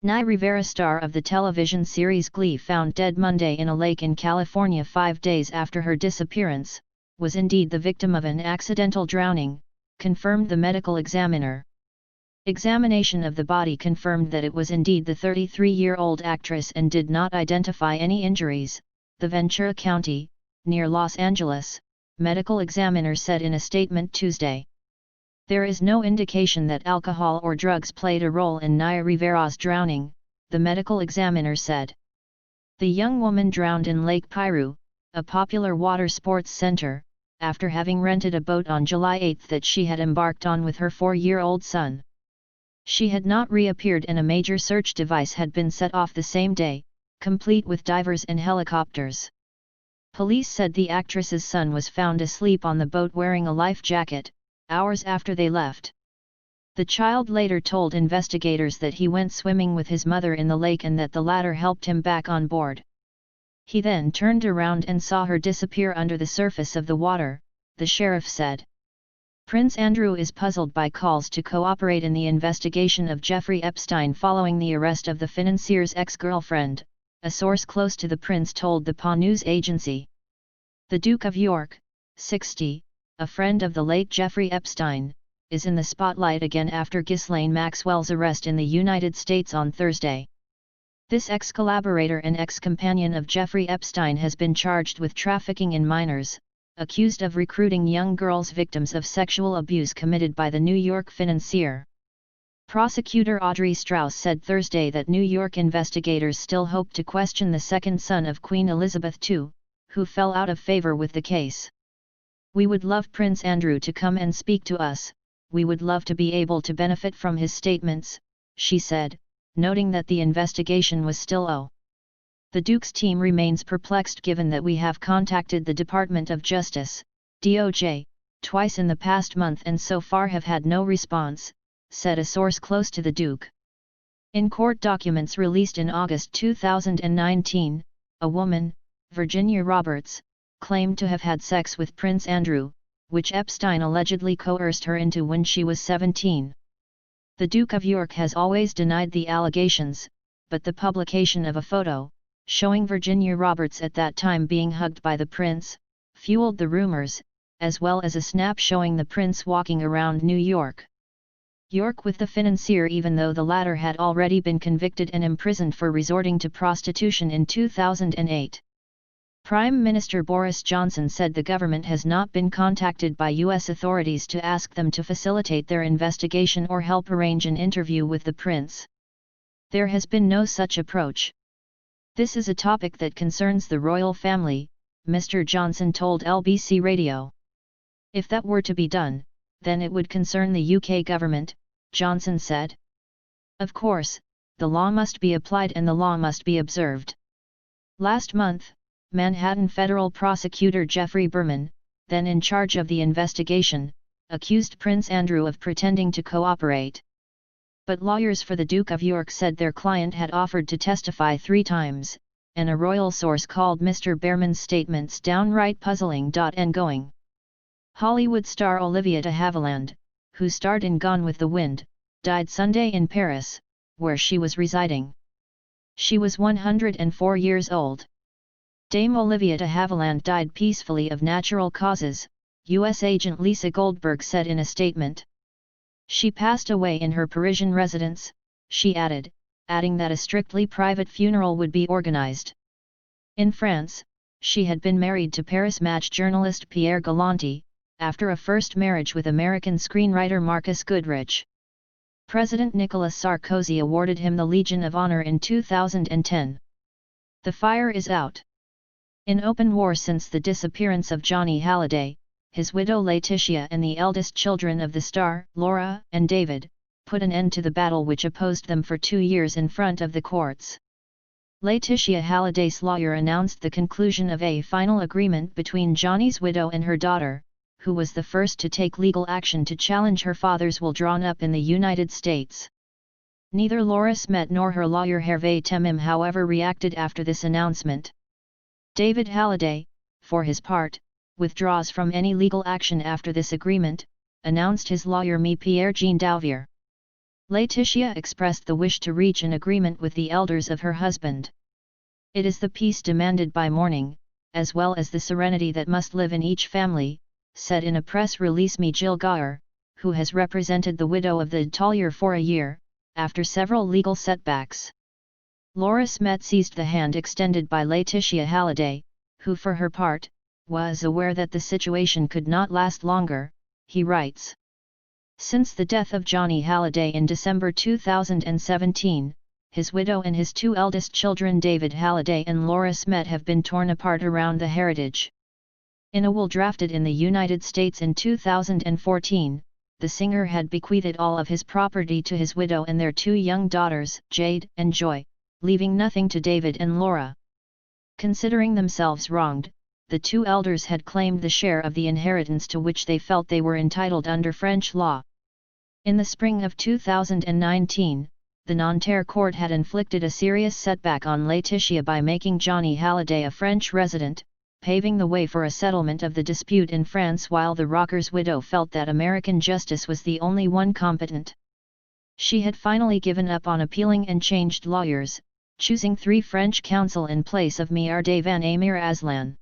Naya Rivera, star of the television series Glee, found dead Monday in a lake in California 5 days after her disappearance, was indeed the victim of an accidental drowning, confirmed the medical examiner. Examination of the body confirmed that it was indeed the 33-year-old actress and did not identify any injuries, the Ventura County, near Los Angeles, medical examiner said in a statement Tuesday. There is no indication that alcohol or drugs played a role in Naya Rivera's drowning, the medical examiner said. The young woman drowned in Lake Piru, a popular water sports center, after having rented a boat on July 8 that she had embarked on with her 4-year-old son. She had not reappeared and a major search device had been set off the same day, complete with divers and helicopters. Police said the actress's son was found asleep on the boat wearing a life jacket, hours after they left. The child later told investigators that he went swimming with his mother in the lake and that the latter helped him back on board. He then turned around and saw her disappear under the surface of the water, the sheriff said. Prince Andrew is puzzled by calls to cooperate in the investigation of Jeffrey Epstein following the arrest of the financier's ex-girlfriend, a source close to the prince told the PA news agency. The Duke of York, 60, a friend of the late Jeffrey Epstein, is in the spotlight again after Ghislaine Maxwell's arrest in the United States on Thursday. This ex-collaborator and ex-companion of Jeffrey Epstein has been charged with trafficking in minors, accused of recruiting young girls victims of sexual abuse committed by the New York financier. Prosecutor Audrey Strauss said Thursday that New York investigators still hope to question the second son of Queen Elizabeth II, who fell out of favor with the case. We would love Prince Andrew to come and speak to us, we would love to be able to benefit from his statements, she said, noting that the investigation was still The Duke's team remains perplexed given that we have contacted the Department of Justice, DOJ, twice in the past month and so far have had no response, said a source close to the Duke. In court documents released in August 2019, a woman, Virginia Roberts, claimed to have had sex with Prince Andrew, which Epstein allegedly coerced her into when she was 17. The Duke of York has always denied the allegations, but the publication of a photo, showing Virginia Roberts at that time being hugged by the prince, fueled the rumors, as well as a snap showing the prince walking around New York. York with the financier even though the latter had already been convicted and imprisoned for resorting to prostitution in 2008. Prime Minister Boris Johnson said the government has not been contacted by U.S. authorities to ask them to facilitate their investigation or help arrange an interview with the prince. There has been no such approach. This is a topic that concerns the royal family, Mr. Johnson told LBC Radio. If that were to be done, then it would concern the UK government, Johnson said. Of course, the law must be applied and the law must be observed. Last month, Manhattan federal prosecutor Jeffrey Berman, then in charge of the investigation, accused Prince Andrew of pretending to cooperate. But lawyers for the Duke of York said their client had offered to testify 3 times, and a royal source called Mr. Berman's statements downright puzzling. And going. Hollywood star Olivia de Havilland, who starred in Gone with the Wind, died Sunday in Paris, where she was residing. She was 104 years old. Dame Olivia de Havilland died peacefully of natural causes, U.S. agent Lisa Goldberg said in a statement. She passed away in her Parisian residence, she added, adding that a strictly private funeral would be organized. In France, she had been married to Paris Match journalist Pierre Galanti, after a first marriage with American screenwriter Marcus Goodrich. President Nicolas Sarkozy awarded him the Legion of Honor in 2010. The fire is out. In open war since the disappearance of Johnny Hallyday, his widow Laetitia and the eldest children of the star, Laura and David, put an end to the battle which opposed them for 2 years in front of the courts. Laetitia Halliday's lawyer announced the conclusion of a final agreement between Johnny's widow and her daughter, who was the first to take legal action to challenge her father's will drawn up in the United States. Neither Laura Smet nor her lawyer Hervé Temim however reacted after this announcement. David Halliday, for his part, withdraws from any legal action after this agreement, announced his lawyer Me Pierre-Jean Douvier. Laetitia expressed the wish to reach an agreement with the elders of her husband. It is the peace demanded by mourning, as well as the serenity that must live in each family, said in a press release Jill Gaur, who has represented the widow of the Tollier for a year, after several legal setbacks. Laura Smet seized the hand extended by Laetitia Halliday, who for her part, was aware that the situation could not last longer, he writes. Since the death of Johnny Halliday in December 2017, his widow and his two eldest children David Halliday and Laura Smet have been torn apart around the heritage. In a will drafted in the United States in 2014, the singer had bequeathed all of his property to his widow and their two young daughters, Jade and Joy, leaving nothing to David and Laura. Considering themselves wronged, the two elders had claimed the share of the inheritance to which they felt they were entitled under French law. In the spring of 2019, the Nanterre court had inflicted a serious setback on Laetitia by making Johnny Halliday a French resident, paving the way for a settlement of the dispute in France while the rocker's widow felt that American justice was the only one competent. She had finally given up on appealing and changed lawyers, choosing 3 French counsel in place of Mireille van Ameer Aslan.